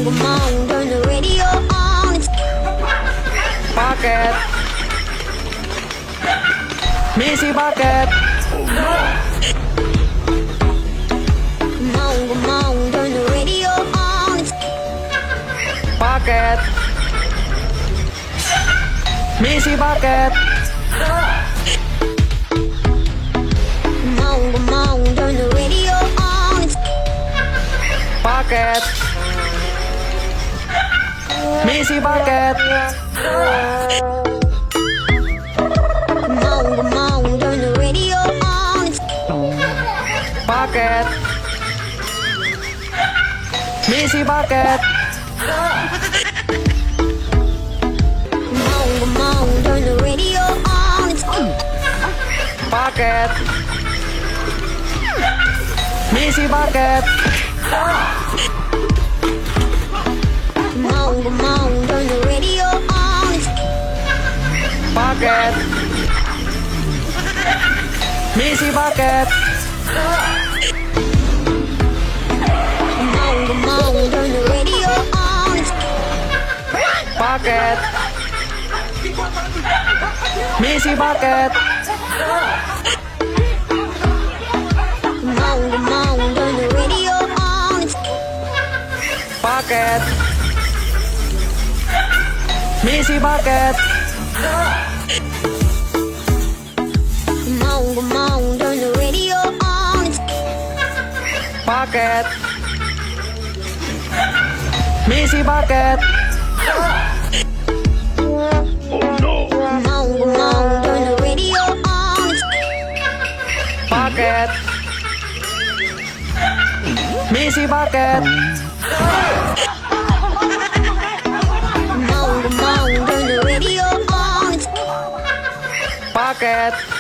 come on, turn the radio on. Paket. Misi paket. Come on, turn the radio on. Paket. Misi paket. Come on, turn the radio on. Paket. Misi paket. Come on, turn the radio on. Paket. Misi paket. Come on, turn the radio on. Paket. Misi paket. Come on, turn the radio on. Paket. Misi paket. Come on, turn the radio on. Paket. Misi paket. Come on, turn the radio on. Paket. Misi paket. Come on, turn the radio on. Paket. Misi paket. Come on, turn the radio on. Paket. Misi paket. Come on, turn the radio on. Paket.